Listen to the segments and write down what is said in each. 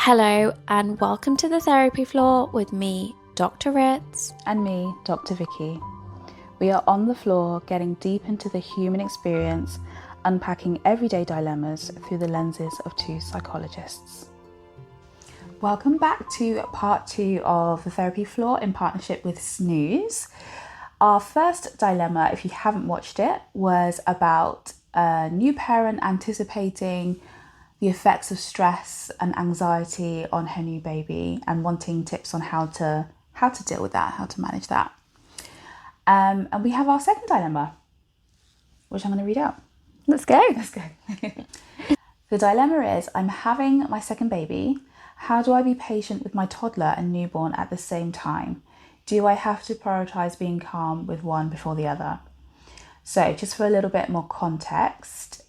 Hello and welcome to the therapy floor with me, Dr. Ritz. And me, Dr. Vicky. We are on the floor getting deep into the human experience, unpacking everyday dilemmas through the lenses of two psychologists. Welcome back to part 2 of the therapy floor in partnership with Snooze. Our first dilemma, if you haven't watched it, was about a new parent anticipating the effects of stress and anxiety on her new baby and wanting tips on how to deal with that, how to manage that. And we have our second dilemma, which I'm going to read out. Let's go. The dilemma is, I'm having my second baby. How do I be patient with my toddler and newborn at the same time? Do I have to prioritise being calm with one before the other? So just for a little bit more context,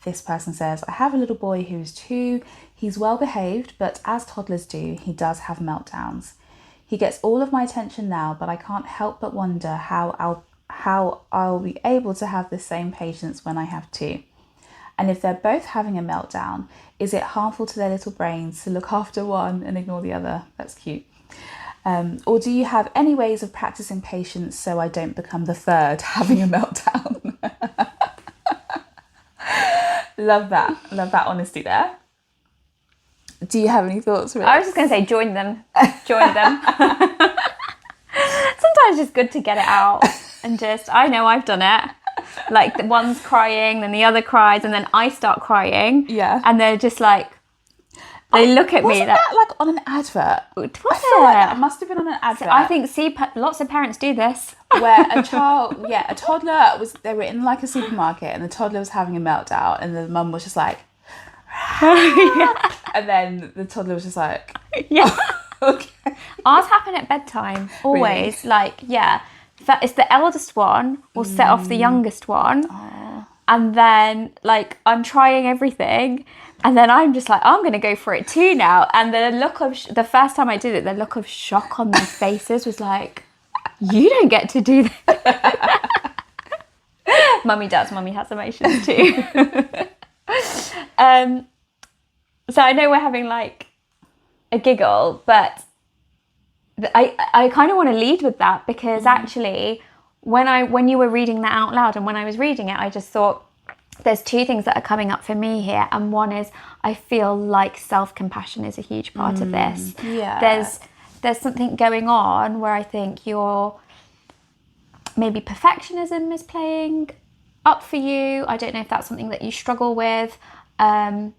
this person says, I have a little boy who's 2. He's well behaved, but as toddlers do, he does have meltdowns. He gets all of my attention now, but I can't help but wonder how I'll be able to have the same patience when I have 2. And if they're both having a meltdown, is it harmful to their little brains to look after one and ignore the other? That's cute. Or do you have any ways of practicing patience so I don't become the third having a meltdown? Love that honesty there. Do you have any thoughts, Rick? I was just going to say, join them. Sometimes it's good to get it out and I know I've done it. Like the one's crying, then the other cries, and then I start crying. Yeah. And they're just like, they look at me. Wasn't that like on an advert? Was I feel like that must have been on an advert. I think, lots of parents do this. Where a toddler they were in like a supermarket and the toddler was having a meltdown and the mum was just like, Yeah. And then the toddler was just like, Yeah. Okay. Ours happen at bedtime, always. Really? It's the eldest one will set off the youngest one. Aww. And then, I'm trying everything. And then I'm just like, I'm going to go for it too now. And the look of, the first time I did it, the look of shock on their faces was like, you don't get to do that. Mummy does. Mummy has emotions too. So I know we're having a giggle, but I kind of want to lead with that because actually when you were reading that out loud and when I was reading it, I just thought there's 2 things that are coming up for me here. And one is I feel like self-compassion is a huge part of this. Yeah. There's something going on where I think maybe perfectionism is playing up for you. I don't know if that's something that you struggle with. I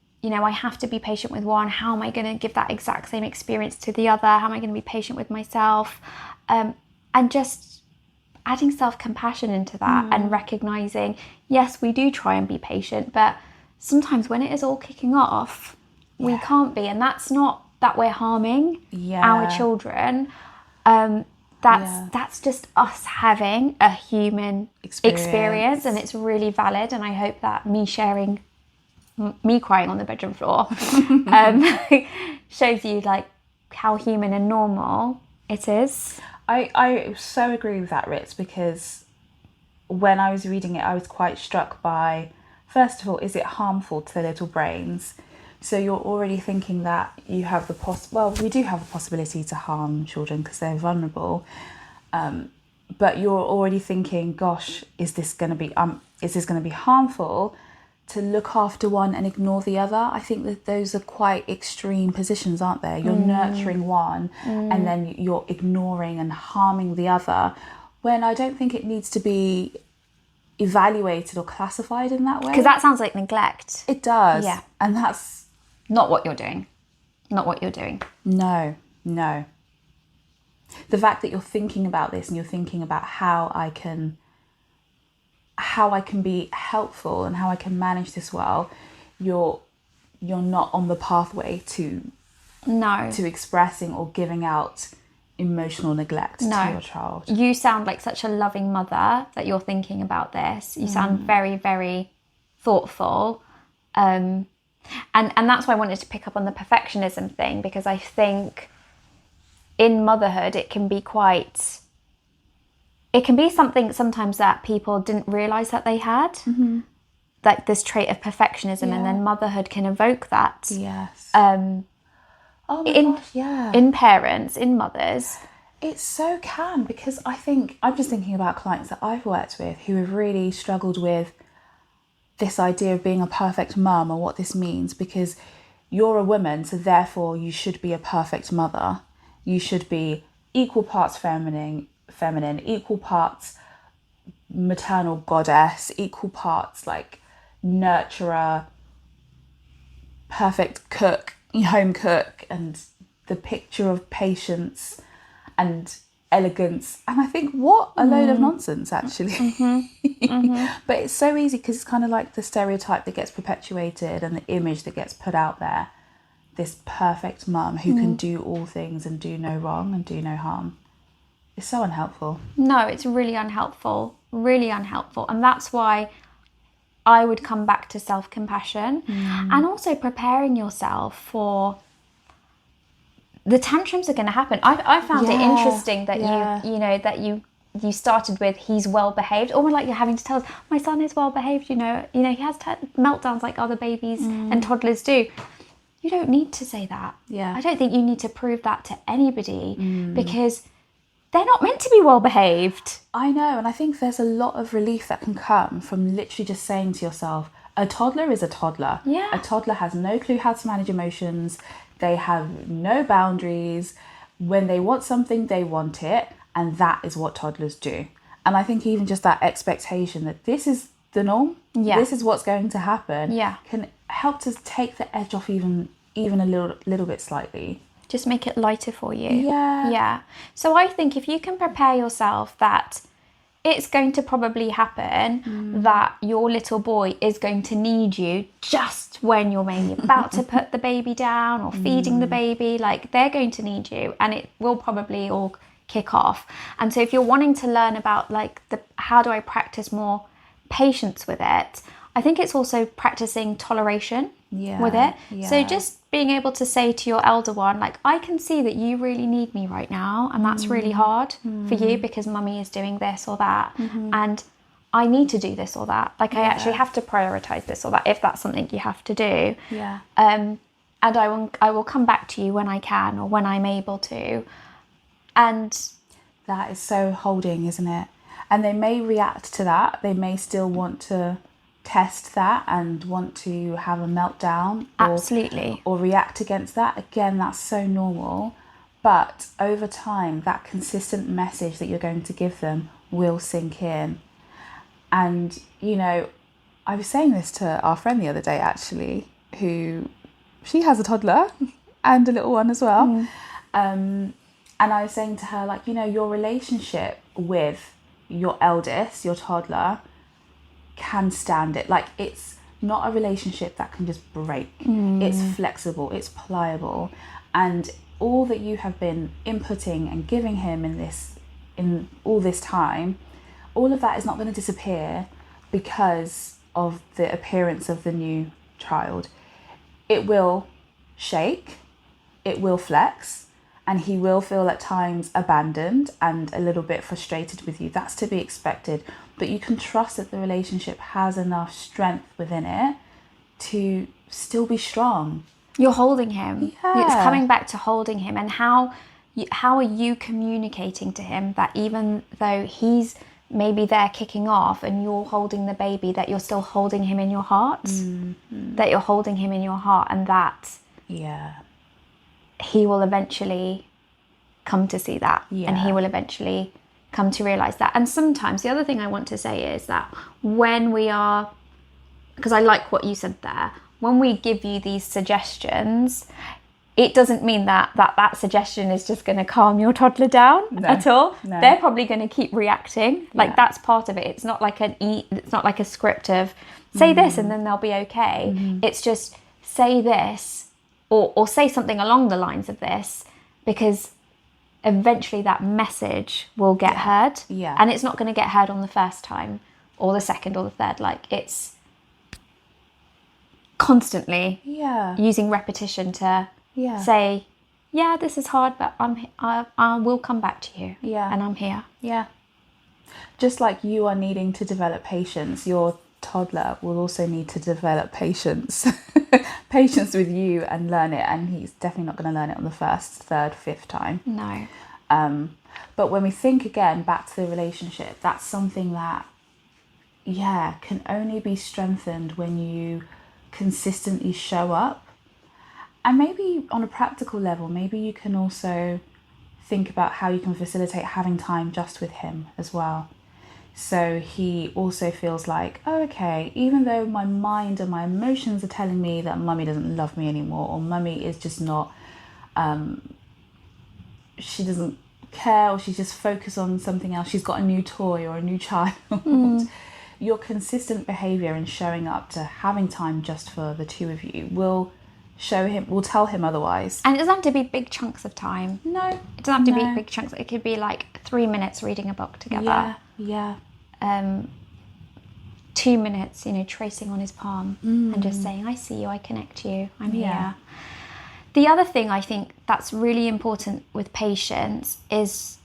have to be patient with one. How am I going to give that exact same experience to the other? How am I going to be patient with myself? And just adding self-compassion into that and recognizing, yes, we do try and be patient, but sometimes when it is all kicking off, we can't be. And that's not that we're harming our children. That's just us having a human experience, and it's really valid. And I hope that me crying on the bedroom floor shows you how human and normal it is. I so agree with that, Ritz, because when I was reading it, I was quite struck by, first of all, is it harmful to their little brains? So you're already thinking that you have we do have the possibility to harm children because they're vulnerable. But you're already thinking, gosh, is this going to be harmful to look after one and ignore the other? I think that those are quite extreme positions, aren't they? You're nurturing one and then you're ignoring and harming the other, when I don't think it needs to be evaluated or classified in that way. Because that sounds like neglect. It does. Yeah. And that's not what you're doing. No. The fact that you're thinking about this and you're thinking about how I can be helpful and how I can manage this well, you're not on the pathway to expressing or giving out emotional neglect to your child. You sound like such a loving mother that you're thinking about this. You sound very, very thoughtful. And that's why I wanted to pick up on the perfectionism thing, because I think in motherhood it can be something sometimes that people didn't realise that they had. Like this trait of perfectionism, and then motherhood can evoke that. Yes. Oh my in gosh, yeah. in parents, in mothers. It so can, because I think, I'm just thinking about clients that I've worked with who have really struggled with this idea of being a perfect mum and what this means, because you're a woman, so therefore you should be a perfect mother. You should be equal parts feminine, equal parts maternal goddess, equal parts like nurturer, perfect cook, home cook, and the picture of patience and elegance. And I think, what a load of nonsense, actually. But it's so easy, because it's kind of like the stereotype that gets perpetuated and the image that gets put out there. This perfect mum who can do all things and do no wrong and do no harm. It's so unhelpful. No, it's really unhelpful, really unhelpful. And that's why I would come back to self-compassion and also preparing yourself for the tantrums are going to happen. I found it interesting that you started with he's well behaved, almost like you're having to tell us my son is well behaved. He has meltdowns like other babies and toddlers do. You don't need to say that. Yeah. I don't think you need to prove that to anybody because they're not meant to be well behaved. I know, and I think there's a lot of relief that can come from literally just saying to yourself, a toddler is a toddler. Yeah. A toddler has no clue how to manage emotions. They have no boundaries. When they want something, they want it. And that is what toddlers do. And I think even just that expectation that this is the norm, this is what's going to happen, can help to take the edge off even a little bit slightly. Just make it lighter for you. Yeah. So I think if you can prepare yourself that it's going to probably happen that your little boy is going to need you just when you're maybe about to put the baby down or feeding the baby, like they're going to need you, and it will probably all kick off. And so if you're wanting to learn about like how do I practice more patience with it, I think it's also practicing toleration with it. So just being able to say to your elder one, like, I can see that you really need me right now, and that's really hard for you because mummy is doing this or that, and I need to do this or that. Like, I actually have to prioritize this or that if that's something you have to do. And I will come back to you when I can or when I'm able to. And that is so holding, isn't it? And they may react to that. They may still want to test that and want to have a meltdown or react against that. Again, that's so normal. But over time, that consistent message that you're going to give them will sink in. And, I was saying this to our friend the other day, actually, she has a toddler and a little one as well. And I was saying to her, like, your relationship with your eldest, your toddler, can stand it. Like, it's not a relationship that can just break. It's flexible, it's pliable, and all that you have been inputting and giving him in all this time, all of that is not going to disappear because of the appearance of the new child. It will shake, it will flex, and he will feel at times abandoned and a little bit frustrated with you. That's to be expected. But you can trust that the relationship has enough strength within it to still be strong. You're holding him. Yeah. It's coming back to holding him. And how are you communicating to him that even though he's maybe there kicking off and you're holding the baby, that you're still holding him in your heart? That you're holding him in your heart, and that he will eventually come to see that, and he will eventually come to realize that. And sometimes the other thing I want to say is that when we are, because I like what you said there, when we give you these suggestions, it doesn't mean that suggestion is just going to calm your toddler down at all. No. They're probably going to keep reacting. Like, that's part of it. It's not like a script of say this and then they'll be okay. It's just say this or say something along the lines of this, because eventually that message will get heard. And it's not going to get heard on the first time or the second or the third. Like, it's constantly using repetition to say, this is hard, but I will come back to you. And I'm here. Just like you are needing to develop patience, your toddler will also need to develop patience patience with you and learn it, and he's definitely not going to learn it on the first, third, fifth time. No. But when we think again back to the relationship, that's something that can only be strengthened when you consistently show up. And maybe on a practical level, maybe you can also think about how you can facilitate having time just with him as well. So he also feels like, oh, okay, even though my mind and my emotions are telling me that mummy doesn't love me anymore, or mummy is just not, she doesn't care, or she's just focused on something else, she's got a new toy or a new child. Your consistent behaviour and showing up to having time just for the two of you will tell him otherwise. And it doesn't have to be big chunks of time. No. It doesn't have to be big chunks. It could be like 3 minutes reading a book together. Yeah. 2 minutes, tracing on his palm and just saying, I see you, I connect you, I'm here. The other thing I think that's really important with patience is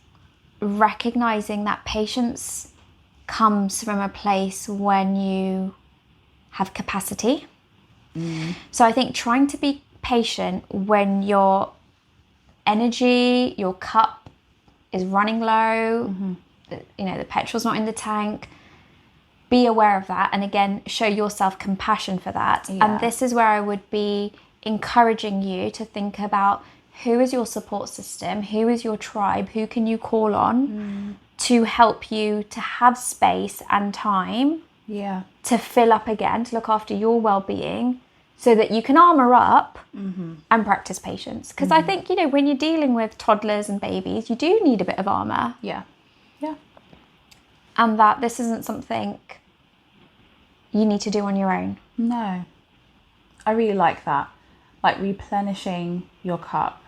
recognizing that patience comes from a place when you have capacity. So I think trying to be patient when your energy, your cup is running low, the petrol's not in the tank, be aware of that. And again, show yourself compassion for that. Yeah. And this is where I would be encouraging you to think about who is your support system, who is your tribe, who can you call on to help you to have space and time to fill up again, to look after your well-being, so that you can armour up and practice patience. Because I think, when you're dealing with toddlers and babies, you do need a bit of armour. Yeah. And that this isn't something you need to do on your own. No. I really like that. Like replenishing your cup,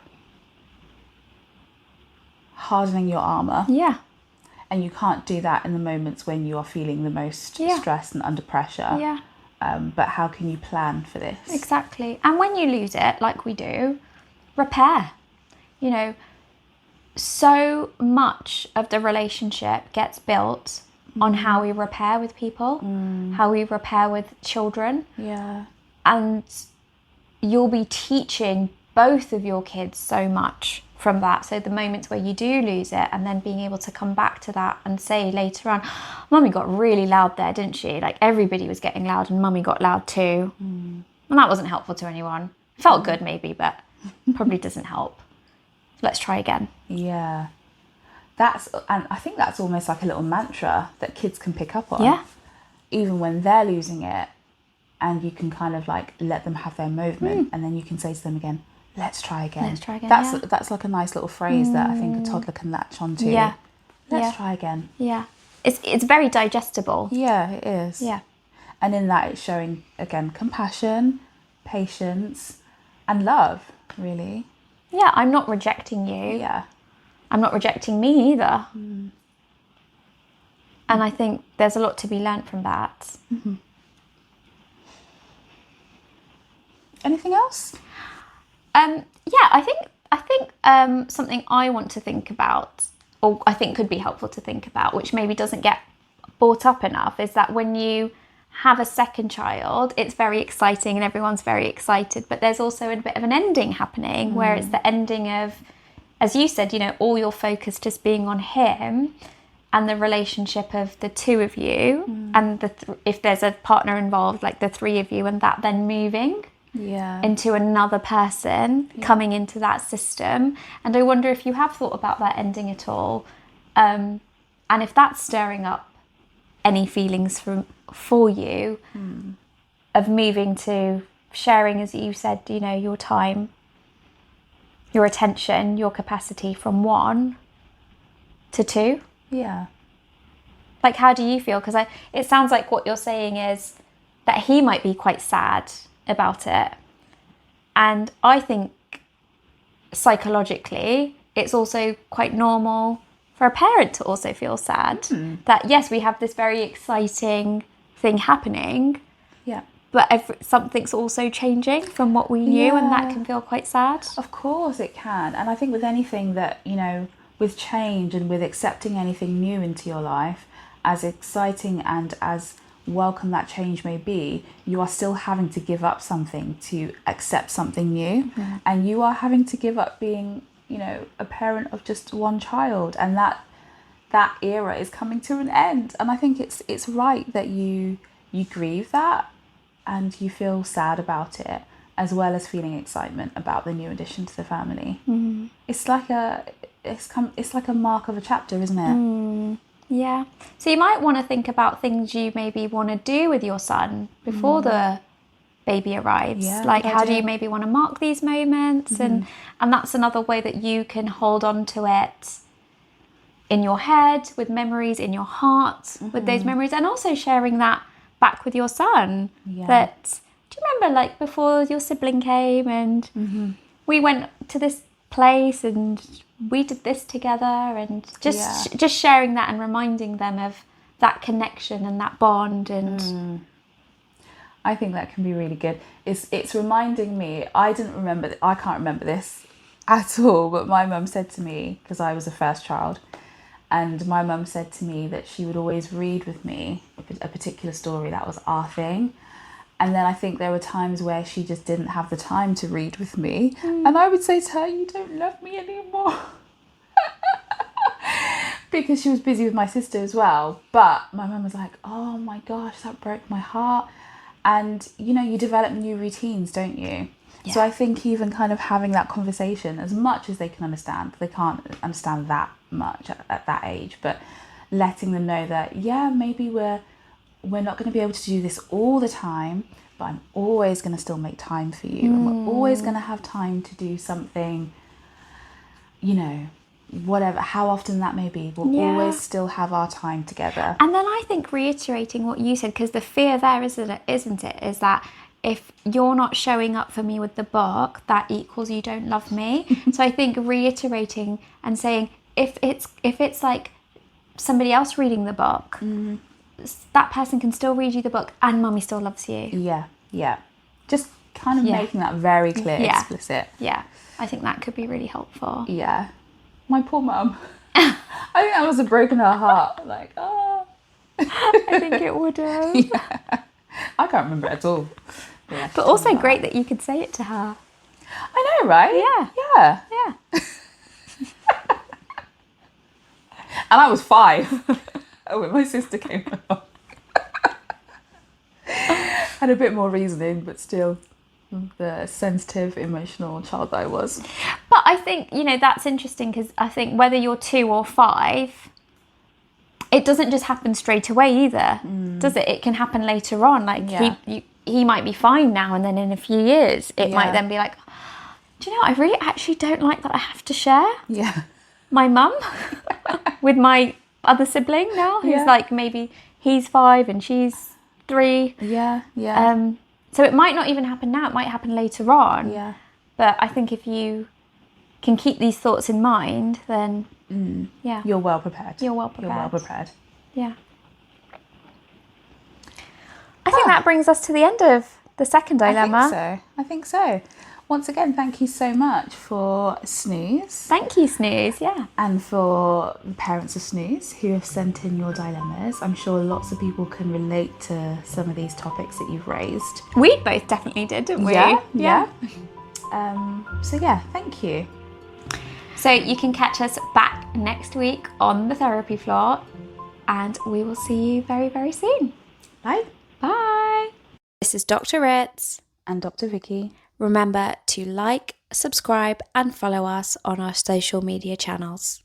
hardening your armour. Yeah. And you can't do that in the moments when you are feeling the most stressed and under pressure. Yeah. But how can you plan for this? Exactly. And when you lose it, like we do, repair. So much of the relationship gets built on how we repair with people, how we repair with children. Yeah. And you'll be teaching both of your kids so much from that. So the moments where you do lose it, and then being able to come back to that and say later on, mummy got really loud there, didn't she? Like everybody was getting loud and mummy got loud too. And that wasn't helpful to anyone. Felt good maybe, but probably doesn't help. Let's try again. Yeah. And I think that's almost like a little mantra that kids can pick up on. Yeah. Even when they're losing it, and you can kind of like let them have their movement, and then you can say to them again, let's try again. Let's try again. That's like a nice little phrase that I think a toddler can latch onto. Yeah. Let's try again. Yeah. It's very digestible. Yeah, it is. Yeah. And in that, it's showing, again, compassion, patience, and love, really. Yeah, I'm not rejecting you. Yeah. I'm not rejecting me either. And I think there's a lot to be learnt from that. Anything else? I think something I want to think about, or I think could be helpful to think about, which maybe doesn't get brought up enough, is that when you have a second child, it's very exciting and everyone's very excited, but there's also a bit of an ending happening where it's the ending of, as you said, all your focus just being on him and the relationship of the two of you, and if there's a partner involved, like the three of you, and that then moving into another person coming into that system. And I wonder if you have thought about that ending at all, and if that's stirring up any feelings for you of moving to sharing, as you said, your time, your attention, your capacity from 1 to 2. Yeah. Like, how do you feel? Because it sounds like what you're saying is that he might be quite sad about it. And I think psychologically, it's also quite normal for a parent to also feel sad that, yes, we have this very exciting thing happening, but something's also changing from what we knew, and that can feel quite sad. Of course it can. And I think with anything that, with change and with accepting anything new into your life, as exciting and as welcome that change may be, you are still having to give up something to accept something new. And you are having to give up being, a parent of just one child, and that era is coming to an end. And I think it's right that you grieve that and you feel sad about it, as well as feeling excitement about the new addition to the family. It's like a mark of a chapter, isn't it? Yeah. So you might want to think about things you maybe want to do with your son before the baby arrives. Yeah, like, good how do idea. you maybe want to mark these moments? And that's another way that you can hold on to it in your head, with memories, in your heart, with those memories, and also sharing that back with your son. Yeah. That, do you remember, like, before your sibling came and we went to this place and we did this together, and just sharing that and reminding them of that connection and that bond. And I think that can be really good. It's reminding me, I can't remember this at all, but my mum said to me, because I was the first child, and my mum said to me that she would always read with me a particular story that was our thing. And then I think there were times where she just didn't have the time to read with me. And I would say to her, "You don't love me anymore." Because she was busy with my sister as well. But my mum was like, "Oh my gosh, that broke my heart." And, you develop new routines, don't you? Yeah. So I think even kind of having that conversation, as much as they can understand, they can't understand that much at that age, but letting them know that, maybe we're not going to be able to do this all the time, but I'm always going to still make time for you. And we're always going to have time to do something, whatever, how often that may be. We'll always still have our time together. And then I think reiterating what you said, because the fear there, isn't it, is that if you're not showing up for me with the book, that equals you don't love me. So I think reiterating and saying, if it's like somebody else reading the book, that person can still read you the book and mummy still loves you. Yeah. Just kind of making that very clear, explicit. Yeah, I think that could be really helpful. Yeah. My poor mum. I think that must have broken her heart. Like, oh. I think it would have. Yeah. I can't remember it at all. But also great that you could say it to her. I know, right? Yeah. And I was 5 when my sister came along. Had a bit more reasoning, but still the sensitive, emotional child that I was. But I think, that's interesting, because I think whether you're 2 or 5, it doesn't just happen straight away either, does it? It can happen later on. Like, he might be fine now, and then in a few years, it might then be like, do you know, I really actually don't like that I have to share my mum with my other sibling now, who's like, maybe he's 5 and she's 3. So it might not even happen now, it might happen later on. But I think if you can keep these thoughts in mind, then you're well prepared. You're well prepared. Yeah. I think that brings us to the end of the second dilemma. I think so. Once again, thank you so much for Snooze. Thank you, Snooze, And for the parents of Snooze who have sent in your dilemmas. I'm sure lots of people can relate to some of these topics that you've raised. We both definitely did, didn't we? Yeah. So thank you. So you can catch us back next week on the therapy floor, and we will see you very, very soon. Bye. Bye. This is Dr. Ritz and Dr. Vicky. Remember to like, subscribe and follow us on our social media channels.